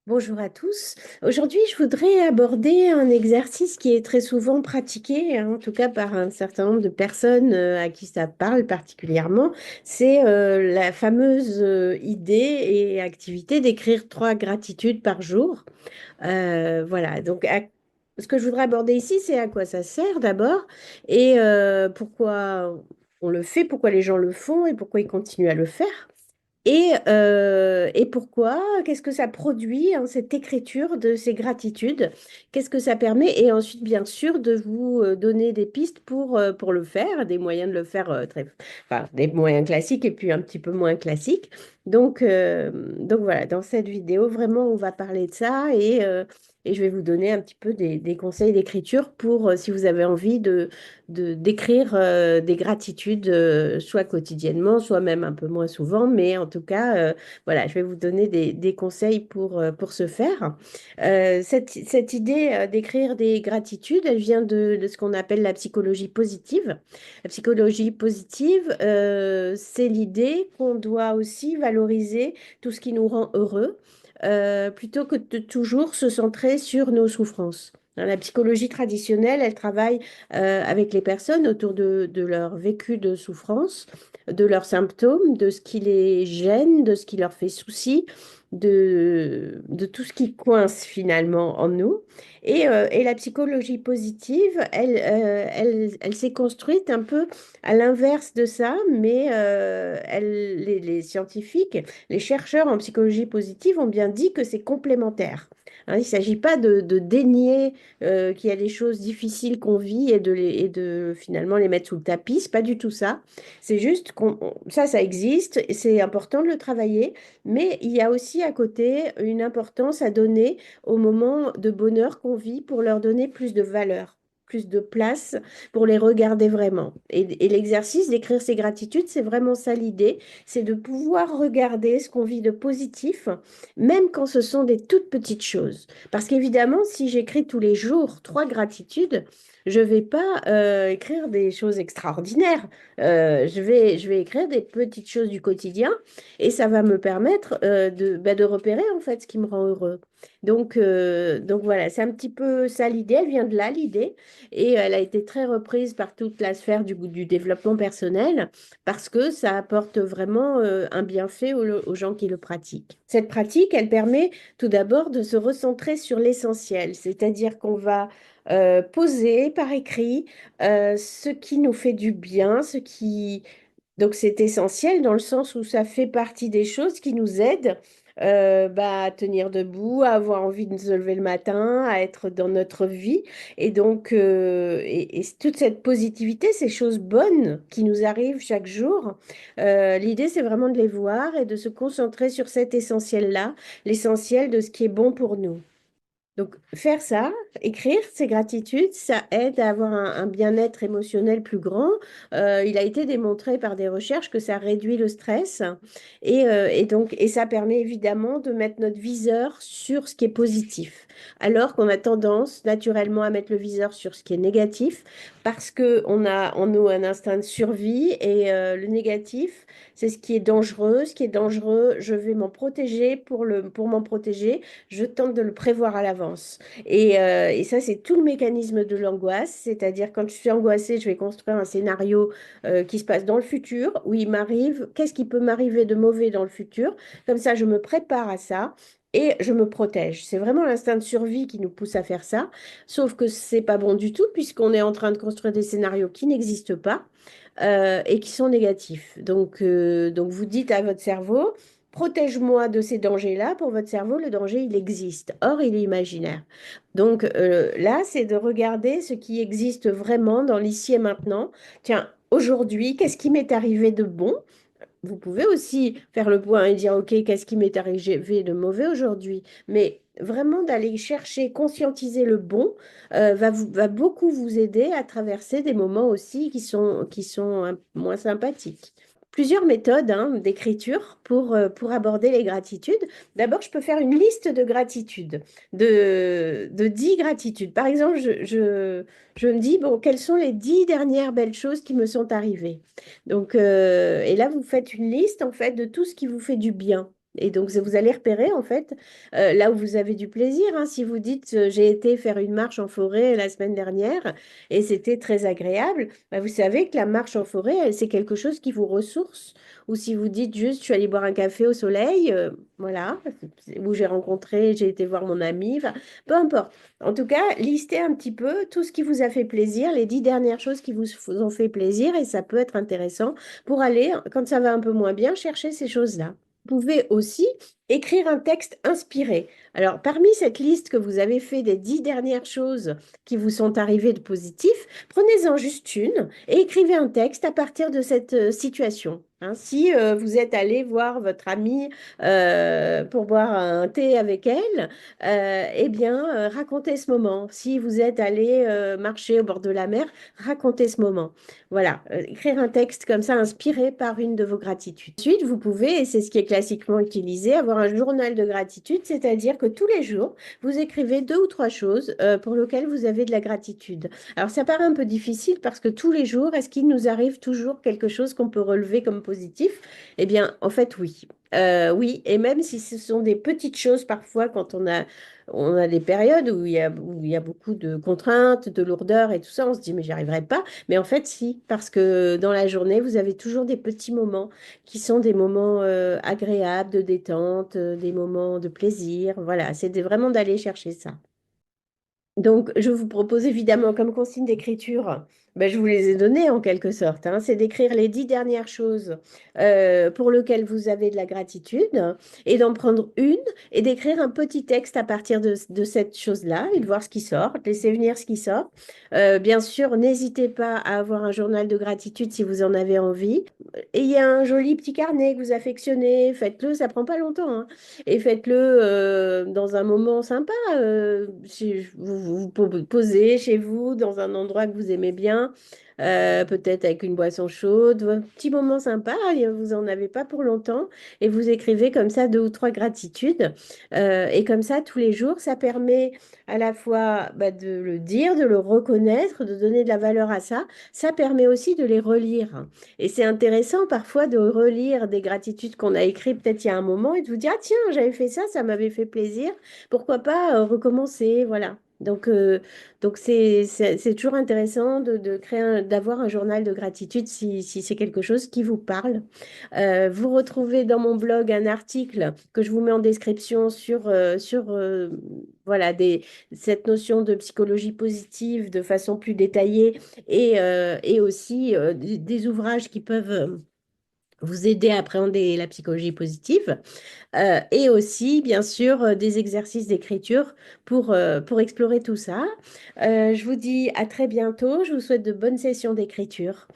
Bonjour à tous. Aujourd'hui, je voudrais aborder un exercice qui est très souvent pratiqué, hein, en tout cas par un certain nombre de personnes à qui ça parle particulièrement. C'est la fameuse idée et activité d'écrire 3 gratitudes par jour. Voilà, donc ce que je voudrais aborder ici, c'est à quoi ça sert d'abord et pourquoi on le fait, pourquoi les gens le font et pourquoi ils continuent à le faire. Et pourquoi? Qu'est-ce que ça produit, hein, cette écriture de ces gratitudes? Qu'est-ce que ça permet? Et ensuite, bien sûr, de vous donner des pistes pour le faire, des moyens de le faire enfin, des moyens classiques et puis un petit peu moins classiques. Donc voilà, dans cette vidéo, vraiment, on va parler de ça et je vais vous donner un petit peu des conseils d'écriture pour si vous avez envie d'écrire des gratitudes, soit quotidiennement, soit même un peu moins souvent, mais en tout cas, voilà, je vais vous donner des conseils pour ce faire. Cette idée d'écrire des gratitudes, elle vient de ce qu'on appelle la psychologie positive. La psychologie positive, c'est l'idée qu'on doit aussi valoriser tout ce qui nous rend heureux, plutôt que de toujours se centrer sur nos souffrances. Hein, la psychologie traditionnelle, elle travaille avec les personnes autour de leur vécu de souffrance, de leurs symptômes, de ce qui les gêne, de ce qui leur fait souci, de tout ce qui coince finalement en nous. Et la psychologie positive, elle s'est construite un peu à l'inverse de ça, mais les scientifiques, les chercheurs en psychologie positive ont bien dit que c'est complémentaire. Hein, il ne s'agit pas de dénier qu'il y a des choses difficiles qu'on vit et de finalement les mettre sous le tapis. C'est pas du tout ça. C'est juste ça existe, et c'est important de le travailler, mais il y a aussi à côté une importance à donner aux moments de bonheur qu'on vit pour leur donner plus de valeur, plus de place pour les regarder vraiment. Et l'exercice d'écrire ses gratitudes, c'est vraiment ça l'idée, c'est de pouvoir regarder ce qu'on vit de positif, même quand ce sont des toutes petites choses. Parce qu'évidemment, si j'écris tous les jours 3 gratitudes, je ne vais pas écrire des choses extraordinaires. Je vais écrire des petites choses du quotidien et ça va me permettre de repérer en fait ce qui me rend heureux. Donc voilà, c'est un petit peu ça l'idée. Elle vient de là, l'idée. Et elle a été très reprise par toute la sphère du développement personnel parce que ça apporte vraiment un bienfait aux gens qui le pratiquent. Cette pratique, elle permet tout d'abord de se recentrer sur l'essentiel, c'est-à-dire qu'on va poser par écrit ce qui nous fait du bien, ce qui... Donc c'est essentiel dans le sens où ça fait partie des choses qui nous aident à tenir debout, à avoir envie de se lever le matin, à être dans notre vie. Et donc, et toute cette positivité, ces choses bonnes qui nous arrivent chaque jour, l'idée, c'est vraiment de les voir et de se concentrer sur cet essentiel-là, l'essentiel de ce qui est bon pour nous. Donc, faire ça, écrire ses gratitudes, ça aide à avoir un bien-être émotionnel plus grand. Il a été démontré par des recherches que ça réduit le stress et ça permet évidemment de mettre notre viseur sur ce qui est positif, alors qu'on a tendance naturellement à mettre le viseur sur ce qui est négatif parce qu'on a en nous un instinct de survie et le négatif, c'est ce qui est dangereux. Ce qui est dangereux, je vais m'en protéger pour m'en protéger je tente de le prévoir à l'avance. Et ça, c'est tout le mécanisme de l'angoisse, c'est-à-dire quand je suis angoissée, je vais construire un scénario qui se passe dans le futur, où il m'arrive, qu'est-ce qui peut m'arriver de mauvais dans le futur. Comme ça, je me prépare à ça. Et je me protège. C'est vraiment l'instinct de survie qui nous pousse à faire ça. Sauf que c'est pas bon du tout, puisqu'on est en train de construire des scénarios qui n'existent pas et qui sont négatifs. Donc vous dites à votre cerveau, protège-moi de ces dangers-là. Pour votre cerveau, le danger, il existe. Or, il est imaginaire. Donc là, c'est de regarder ce qui existe vraiment dans l'ici et maintenant. Tiens, aujourd'hui, qu'est-ce qui m'est arrivé de bon? Vous pouvez aussi faire le point et dire, OK, qu'est-ce qui m'est arrivé de mauvais aujourd'hui? Mais vraiment d'aller chercher, conscientiser le bon, va beaucoup vous aider à traverser des moments aussi qui sont moins sympathiques. Plusieurs méthodes hein, d'écriture pour aborder les gratitudes. D'abord, je peux faire une liste de gratitudes, de 10 gratitudes. Par exemple, je me dis, bon, quelles sont les 10 dernières belles choses qui me sont arrivées? Donc, et là, vous faites une liste en fait de tout ce qui vous fait du bien. Et donc, vous allez repérer, en fait, là où vous avez du plaisir, hein. Si vous dites, j'ai été faire une marche en forêt la semaine dernière et c'était très agréable, bah, vous savez que la marche en forêt, c'est quelque chose qui vous ressource. Ou si vous dites juste, je suis allée boire un café au soleil, voilà, où j'ai été voir mon ami, enfin, peu importe. En tout cas, listez un petit peu tout ce qui vous a fait plaisir, les 10 dernières choses qui vous ont fait plaisir, et ça peut être intéressant pour aller, quand ça va un peu moins bien, chercher ces choses-là. Vous pouvez aussi écrire un texte inspiré. Alors, parmi cette liste que vous avez fait des 10 dernières choses qui vous sont arrivées de positif, prenez-en juste une et écrivez un texte à partir de cette situation. Hein, si vous êtes allé voir votre amie pour boire un thé avec elle, eh bien, racontez ce moment. Si vous êtes allé marcher au bord de la mer, racontez ce moment. Voilà, écrire un texte comme ça inspiré par une de vos gratitudes. Ensuite, vous pouvez, et c'est ce qui est classiquement utilisé, avoir un journal de gratitude, c'est-à-dire que tous les jours, vous écrivez 2 ou 3 choses pour lesquelles vous avez de la gratitude. Alors, ça paraît un peu difficile parce que tous les jours, est-ce qu'il nous arrive toujours quelque chose qu'on peut relever comme positif? Eh bien, en fait, oui. Oui, et même si ce sont des petites choses parfois, quand on a des périodes où il y a beaucoup de contraintes, de lourdeur et tout ça, on se dit, mais j'y arriverai pas. Mais en fait, si, parce que dans la journée, vous avez toujours des petits moments qui sont des moments agréables, de détente, des moments de plaisir. Voilà, vraiment d'aller chercher ça. Donc, je vous propose évidemment, comme consigne d'écriture, ben, je vous les ai données en quelque sorte, hein, c'est d'écrire les 10 dernières choses pour lesquelles vous avez de la gratitude et d'en prendre une et d'écrire un petit texte à partir de cette chose-là et de voir ce qui sort, de laisser venir ce qui sort. Bien sûr, n'hésitez pas à avoir un journal de gratitude si vous en avez envie. Ayez un joli petit carnet que vous affectionnez, faites-le, ça prend pas longtemps, hein. Et faites-le dans un moment sympa. Vous posez chez vous, dans un endroit que vous aimez bien, peut-être avec une boisson chaude, un petit moment sympa, et vous n'en avez pas pour longtemps, et vous écrivez comme ça 2 ou 3 gratitudes. Et comme ça, tous les jours, ça permet à la fois bah, de le dire, de le reconnaître, de donner de la valeur à ça. Ça permet aussi de les relire. Et c'est intéressant parfois de relire des gratitudes qu'on a écrites peut-être il y a un moment et de vous dire, ah tiens, j'avais fait ça, ça m'avait fait plaisir, pourquoi pas recommencer, voilà. Donc c'est toujours intéressant de créer d'avoir un journal de gratitude si c'est quelque chose qui vous parle. Vous retrouvez dans mon blog un article que je vous mets en description sur voilà, cette notion de psychologie positive de façon plus détaillée et aussi des ouvrages qui peuvent vous aider à appréhender la psychologie positive et aussi, bien sûr, des exercices d'écriture pour explorer tout ça. Je vous dis à très bientôt. Je vous souhaite de bonnes sessions d'écriture.